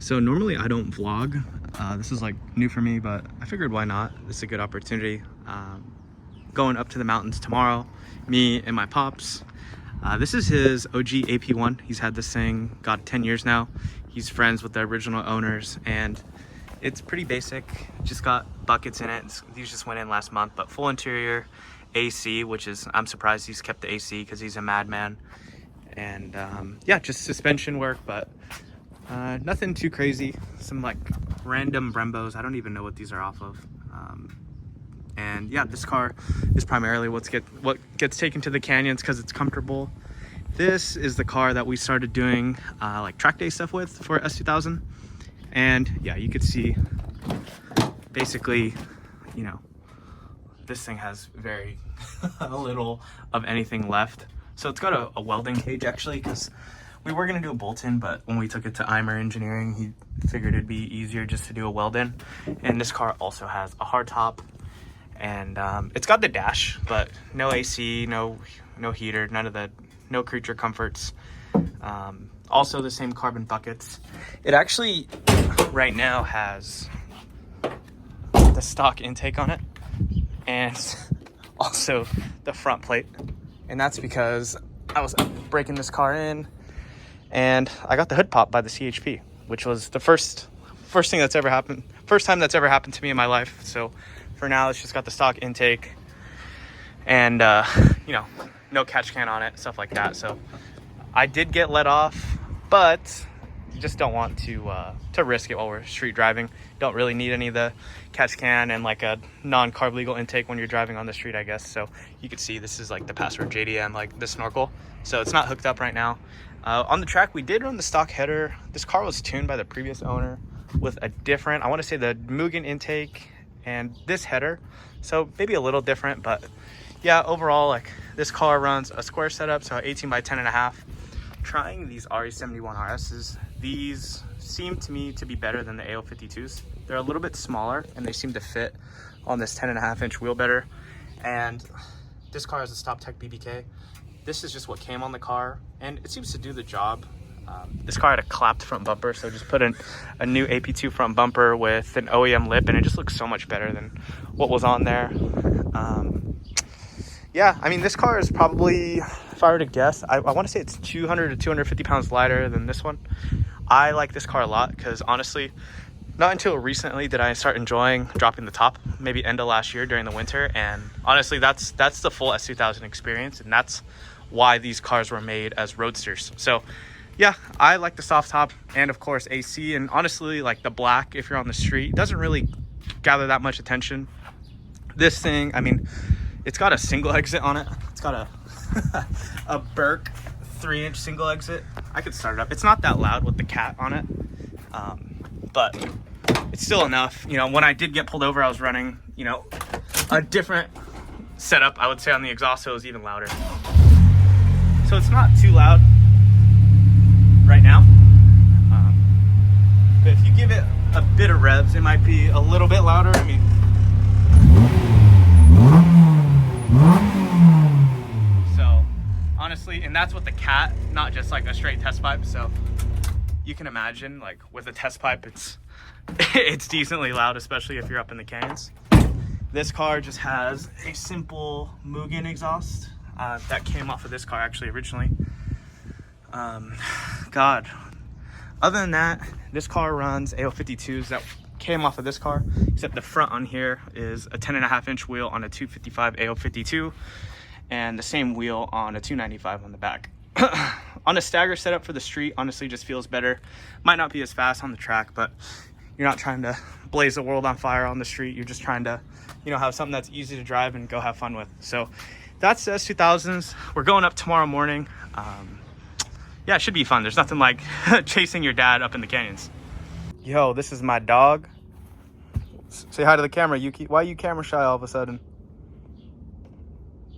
So normally I don't vlog. This is like new for me, but I figured why not? This is a good opportunity. Going up to the mountains tomorrow, me and my pops. This is his OG AP1. He's had this thing, got 10 years now. He's friends with the original owners, and it's pretty basic. Just got buckets in it. These just went in last month, but full interior, AC, which is, I'm surprised he's kept the AC because he's a madman. And yeah, just suspension work, but nothing too crazy. Some like random Brembos. I don't even know what these are off of. And yeah, this car is primarily what gets taken to the canyons because it's comfortable. This is the car that we started doing like track day stuff with for S2000. And yeah, you could see basically, you know, this thing has very little of anything left. So it's got a welding cage actually, because we were gonna do a bolt-in, but when we took it to Eimer Engineering, he figured it'd be easier just to do a weld-in. And this car also has a hardtop, and it's got the dash, but no AC, no heater, no creature comforts. Also the same carbon buckets. It actually right now has the stock intake on it, and also the front plate. And that's because I was breaking this car in and I got the hood popped by the CHP, which was the first thing that's ever happened. First time that's ever happened to me in my life. So for now, it's just got the stock intake and, you know, no catch can on it, stuff like that. So I did get let off, but you just don't want to risk it while we're street driving. Don't really need any of the catch can and like a non-carb legal intake when you're driving on the street, I guess. So you can see this is like the Password JDM, like the snorkel. So it's not hooked up right now. On the track, we did run the stock header. This car was tuned by the previous owner with a different, I want to say the Mugen intake and this header. So maybe a little different, but yeah, overall, like this car runs a square setup, so 18 by 10.5. Trying these RE71 RSs, these seem to me to be better than the AO52s. They're a little bit smaller and they seem to fit on this 10.5-inch wheel better. And this car has a Stop Tech BBK. This is just what came on the car and it seems to do the job. This car had a clapped front bumper, so just put in a new AP2 front bumper with an OEM lip, and it just looks so much better than what was on there. Yeah, I mean, this car is probably, if I were to guess, I want to say it's 200 to 250 pounds lighter than this one. I like this car a lot because honestly, not until recently did I start enjoying dropping the top, maybe end of last year during the winter. And honestly, that's the full S2000 experience, and that's why these cars were made as roadsters. So yeah, I like the soft top and of course AC, and honestly, like the black, if you're on the street, doesn't really gather that much attention. This thing, I mean, it's got a single exit on it. It's got a Burke 3-inch single exit. I could start it up. It's not that loud with the cat on it, but it's still enough. You know, when I did get pulled over, I was running, you know, a different setup. I would say on the exhaust, so it was even louder. So it's not too loud right now. But if you give it a bit of revs, it might be a little bit louder. I mean, so honestly, and that's with the cat, not just like a straight test pipe. So you can imagine, like with a test pipe, it's decently loud, especially if you're up in the canyons. This car just has a simple Mugen exhaust that came off of this car actually originally. God, other than that, this car runs AO52s that came off of this car, except the front on here is a 10.5-inch wheel on a 255 AO52 and the same wheel on a 295 on the back. On a stagger setup for the street, honestly just feels better. Might not be as fast on the track, but you're not trying to blaze the world on fire on the street. You're just trying to, you know, have something that's easy to drive and go have fun with. So that's the S2000s. We're going up tomorrow morning. Yeah, it should be fun. There's nothing like chasing your dad up in the canyons. Yo, this is my dog. Say hi to the camera, Yuki. Why are you camera shy all of a sudden?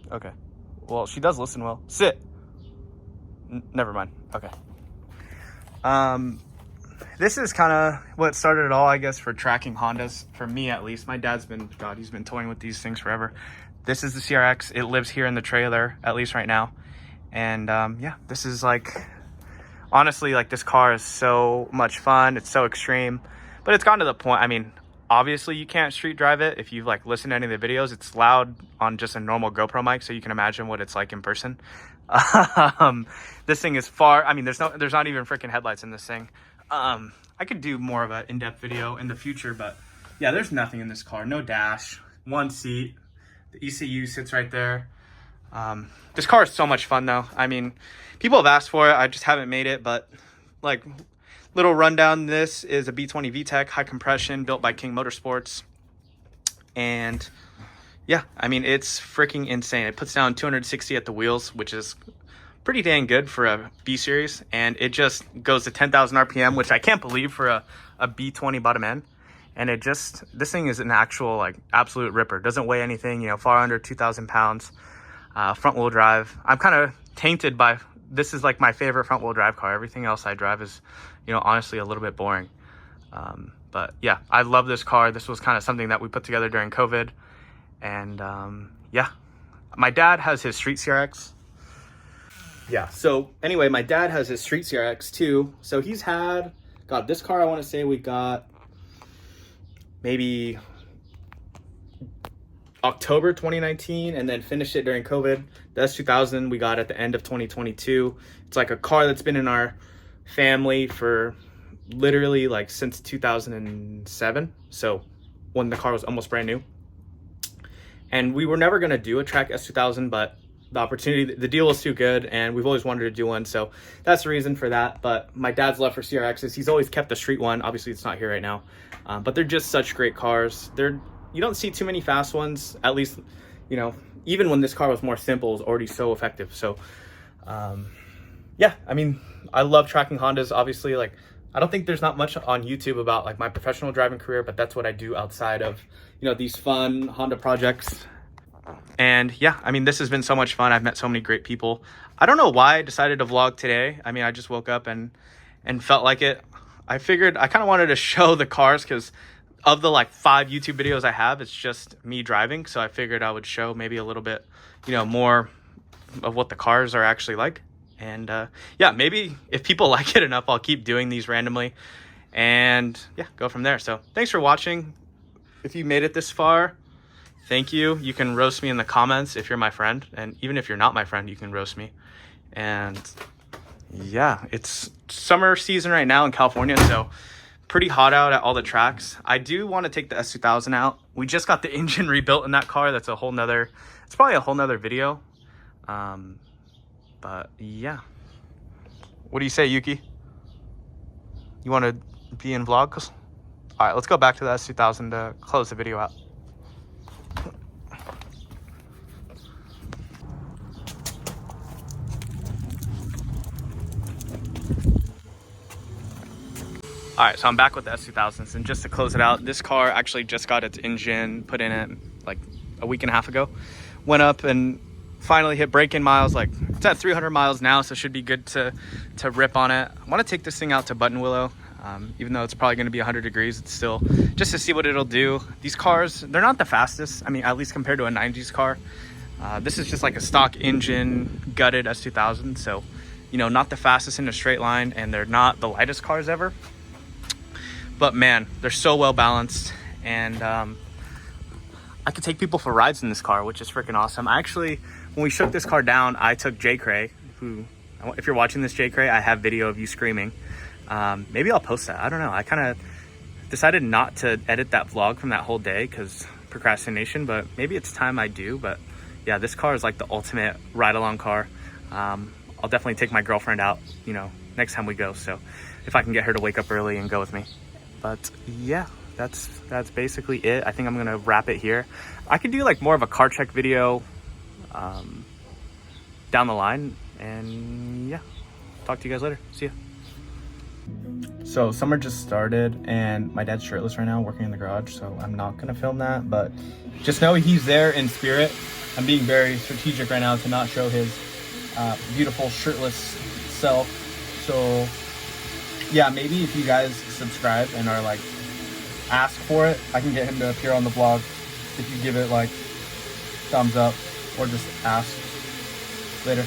Okay. Well, she does listen well. Sit. Never mind. Okay. This is kind of what started it all, I guess, for tracking Hondas. For me, at least. My dad's been, God, he's been toying with these things forever. This is the CRX. It lives here in the trailer, at least right now. And yeah, this is like Honestly, like, this car is so much fun. It's so extreme, but it's gotten to the point, I mean, obviously you can't street drive it. If you've like listened to any of the videos, it's loud on just a normal GoPro mic, so you can imagine what it's like in person. This thing is far, I mean, there's not even freaking headlights in this thing. I could do more of an in-depth video in the future, but yeah, there's nothing in this car. No dash, one seat, the ECU sits right there. This car is so much fun though. I mean, people have asked for it, I just haven't made it, but like, little rundown, this is a B20 VTEC, high compression, built by King Motorsports. And yeah, I mean, it's freaking insane. It puts down 260 at the wheels, which is pretty dang good for a B series. And it just goes to 10,000 RPM, which I can't believe for a B20 bottom end. And it just, this thing is an actual like absolute ripper. Doesn't weigh anything, you know, far under 2,000 pounds. Front wheel drive. I'm kind of tainted by, this is like my favorite front wheel drive car. Everything else I drive is, you know, honestly a little bit boring. But yeah, I love this car. This was kind of something that we put together during COVID. And yeah, my dad has his Street CRX. Yeah, so anyway, my dad has his Street CRX too. So he's had, God, this car I want to say we got maybe October 2019 and then finished it during COVID. The S2000 we got at the end of 2022. It's like a car that's been in our family for literally like since 2007. So when the car was almost brand new. And we were never going to do a track S2000, but the opportunity, the deal was too good and we've always wanted to do one. So that's the reason for that. But my dad's love for CRXs, he's always kept the street one. Obviously it's not here right now, but they're just such great cars. You don't see too many fast ones, at least, you know, even when this car was more simple, it was already so effective. So, yeah, I mean, I love tracking Hondas, obviously. Like, I don't think there's not much on YouTube about like my professional driving career, but that's what I do outside of, you know, these fun Honda projects. And yeah, I mean, this has been so much fun. I've met so many great people. I don't know why I decided to vlog today. I mean, I just woke up and felt like it. I figured I kind of wanted to show the cars because of the like 5 YouTube videos I have, it's just me driving. So I figured I would show maybe a little bit, you know, more of what the cars are actually like. And yeah, maybe if people like it enough, I'll keep doing these randomly and yeah, go from there. So thanks for watching. If you made it this far, thank you. You can roast me in the comments if you're my friend. And even if you're not my friend, you can roast me. And yeah, it's summer season right now in California. So pretty hot out at all the tracks. I do want to take the S2000 out. We just got the engine rebuilt in that car. That's a whole nother, it's probably a whole nother video. But yeah. What do you say, Yuki? You want to be in vlogs? All right, let's go back to the S2000 to close the video out. All right, so I'm back with the S2000s, and just to close it out, this car actually just got its engine put in it like a week and a half ago. Went up and finally hit break-in miles. Like, it's at 300 miles now, so it should be good to rip on it. I want to take this thing out to Button Willow, even though it's probably going to be 100 degrees. It's still just to see what it'll do. These cars, they're not the fastest. I mean, at least compared to a 90s car. This is just like a stock engine gutted S2000, so you know, not the fastest in a straight line, and they're not the lightest cars ever. But man, they're so well balanced, and I could take people for rides in this car, which is freaking awesome. I actually, when we shook this car down, I took Jay Cray, who, if you're watching this, Jay Cray, I have video of you screaming. Maybe I'll post that. I don't know. I kind of decided not to edit that vlog from that whole day because procrastination, but maybe it's time I do. But yeah, this car is like the ultimate ride-along car. I'll definitely take my girlfriend out, you know, next time we go. So if I can get her to wake up early and go with me. But yeah, that's basically it. I think I'm gonna wrap it here. I could do like more of a car check video down the line, and yeah, talk to you guys later. See ya. So summer just started and my dad's shirtless right now working in the garage, so I'm not gonna film that, but just know he's there in spirit. I'm being very strategic right now to not show his beautiful shirtless self. So yeah, maybe if you guys subscribe and are like, ask for it, I can get him to appear on the vlog. If you give it like thumbs up or just ask later.